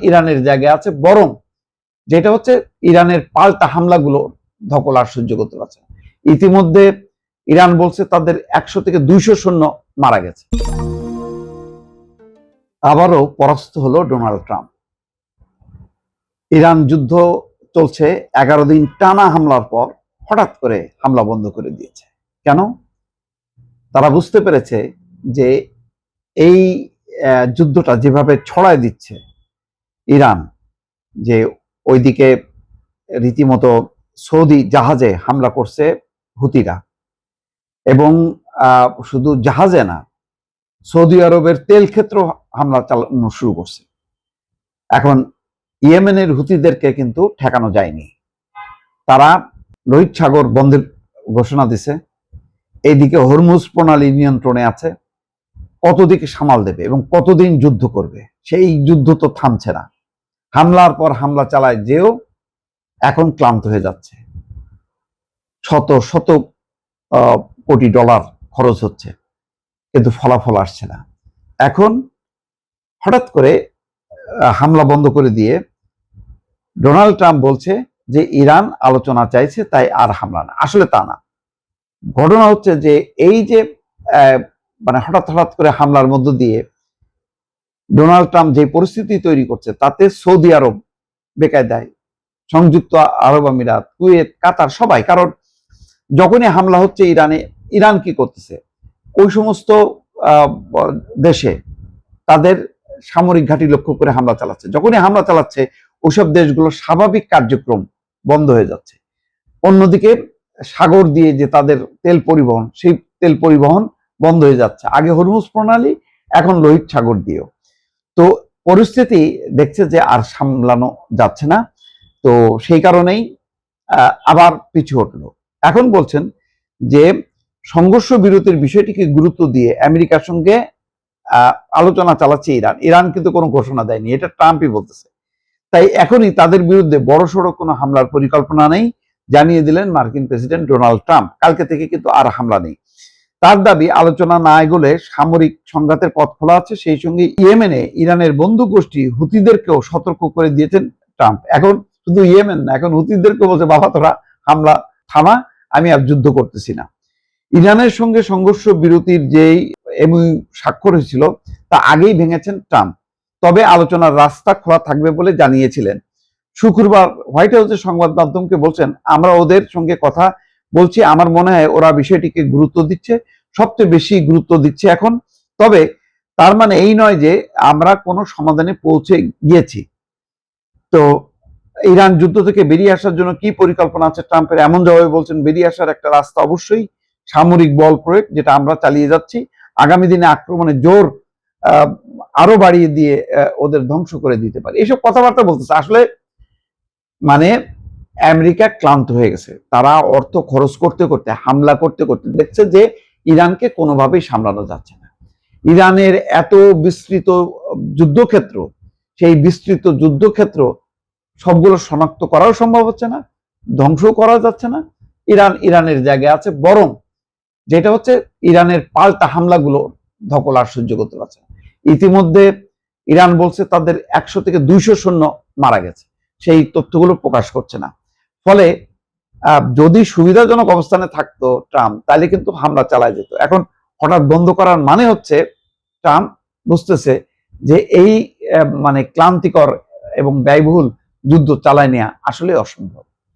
ইরানের জায়গায় আছে, বরং যেটা হচ্ছে ইরানের পাল্টা হামলাগুলো ধকল আর সহ্য করতে পারছে না। ইতিমধ্যে ইরান বলছে তাদের 100 থেকে 200 সৈন্য মারা গেছে। আবারও পরাস্ত হলো ডোনাল্ড ট্রাম্প। ইরান যুদ্ধ চলছে 11 দিন টানা হামলার পর হঠাৎ করে হামলা বন্ধ করে দিয়েছে। কেন? তারা বুঝতে পেরেছে যে এই যুদ্ধটা যেভাবে ছড়ায় দিচ্ছে ইরান, যে ওইদিকে রীতিমতো সৌদি জাহাজে হামলা করছে হুতিরা, এবং শুধু জাহাজে না, সৌদি আরবের তেল ক্ষেত্র হামলা চালানো শুরু করছে। এখন ইয়েমেনের হুতিদেরকে কিন্তু ঠেকানো যায়নি। তারা লোহিত সাগর বন্ধের ঘোষণা দিছে, এইদিকে হরমুজ প্রণালী নিয়ন্ত্রণে আছে। কতদিকে সামাল দেবে এবং কতদিন যুদ্ধ করবে, সেই যুদ্ধ তো থামছে না। হামলার পর হামলা চালায় যেও এখন ক্লান্ত হয়ে যাচ্ছে। শত শত কোটি ডলার খরচ হচ্ছে, কিন্তু ফলাফল আসছে না। এখন হঠাৎ করে হামলা বন্ধ করে দিয়ে ডোনাল্ড ট্রাম্প বলছে যে ইরান আলোচনা চাইছে, তাই আর হামলা না। আসলে তা না। ঘটনা হচ্ছে যে এই যে মানে হঠাৎ হঠাৎ করে হামলার মধ্য দিয়ে ডোনাল্ড ট্রাম্প যে পরিস্থিতি তৈরি করছে, তাতে সৌদি আরব বেকায়দায়, সংযুক্ত আরব আমিরাত, কুয়েত, কাতার, সবাই। কারণ যখনই হামলা হচ্ছে ইরানে, ইরান কি করতেছে? ওই সমস্ত দেশে তাদের সামরিক ঘাঁটি লক্ষ্য করে হামলা চালাচ্ছে। যখনই হামলা চালাচ্ছে, ওইসব দেশগুলোর স্বাভাবিক কার্যক্রম বন্ধ হয়ে যাচ্ছে। অন্যদিকে সাগর দিয়ে যে তাদের তেল পরিবহন, সেই তেল পরিবহন বন্ধ হয়ে যাচ্ছে। আগে হরমুজ প্রণালী, এখন লোহিত সাগর দিয়েও। তো পরিস্থিতি দেখছে যে আর সামলানো যাচ্ছে না। তো সেই কারণেই আবার পিছু হটলো। এখন বলছেন যে সংঘর্ষ বিরতির বিষয়টিকে গুরুত্ব দিয়ে আমেরিকার সঙ্গে আলোচনা চালাচ্ছে ইরান। ইরান কিন্তু কোনো ঘোষণা দেয়নি, এটা ট্রাম্পই বলতেছে। তাই এখনই তাদের বিরুদ্ধে বড়সড় কোনো হামলার পরিকল্পনা নেই, জানিয়ে দিলেন মার্কিন প্রেসিডেন্ট ডোনাল্ড ট্রাম্প। কালকে থেকে কিন্তু আর হামলা নেই। তার দাবি, আলোচনা না এগোলে সামরিক সংঘাতের পথ খোলা আছে। সেই সঙ্গে ইয়েমেনে ইরানের বন্ধু গোষ্ঠী হুতিদেরকেও সতর্ক করে দিয়েছেন ট্রাম্প। এখন শুধু ইয়েমেন না, এখন হুতিদেরকে বলছে, বাবা তোরা হামলা থামা, আমি আর যুদ্ধ করতেছি না। ইরানের সঙ্গে সংঘর্ষ বিরতির যেই এমইউ স্বাক্ষর হয়েছিল, তা আগেই ভেঙেছেন ট্রাম্প। তবে আলোচনার রাস্তা খোলা থাকবে বলে জানিয়েছিলেন। শুক্রবার হোয়াইট হাউসের সংবাদ মাধ্যমকে বলছেন, আমরা ওদের সঙ্গে কথা বলছি, আমার মনে হয় ওরা বিষয়টিকে গুরুত্ব দিচ্ছে, সবচেয়ে বেশি গুরুত্ব দিচ্ছে এখন। তবে তার মানে এই নয় যে আমরা কোনো সমাধানে পৌঁছে গিয়েছি। তো ইরান যুদ্ধ থেকে বেরিয়ে আসার জন্য কি পরিকল্পনা আছে ট্রাম্পের? এমন জবাবে বলছেন, বেরিয়ে আসার একটা রাস্তা অবশ্যই সামরিক বল প্রয়োগ, যেটা আমরা চালিয়ে যাচ্ছি। আগামী দিনে আক্রমণের জোর আরো বাড়িয়ে দিয়ে ওদের ধ্বংস করে দিতে পারে, এইসব কথাবার্তা বলতেছে। আসলে মানে আমেরিকা ক্লান্ত হয়ে গেছে। তারা অর্থ খরচ করতে করতে, হামলা করতে করতে দেখছে যে ইরানকে কোনোভাবেই সামলানো যাচ্ছে না। ইরানের এত বিস্তৃত যুদ্ধক্ষেত্র, সেই বিস্তৃত যুদ্ধক্ষেত্র সবগুলো শনাক্ত করাও সম্ভব হচ্ছে না, ধ্বংস করা যাচ্ছে না। ইরানের জায়গায় আছে, বরং যেটা হচ্ছে ইরানের পাল্টা হামলাগুলো ধকল আর সহ্য করতে পারছে না। ইতিমধ্যে ইরান বলছে তাদের 100 থেকে 200 সৈন্য মারা গেছে, সেই তথ্যগুলো প্রকাশ করছে না। ফলে যদি সুবিধাজনক অবস্থানে থাকতো ট্রাম্প, তাহলে কিন্তু হামলা চালায় যেত। এখন হঠাৎ বন্ধ করার মানে হচ্ছে ট্রাম্প বুঝতেছে যে এই মানে ক্লান্তিকর এবং ব্যয়বহুল যুদ্ধ চালায় নেওয়া আসলে অসম্ভব।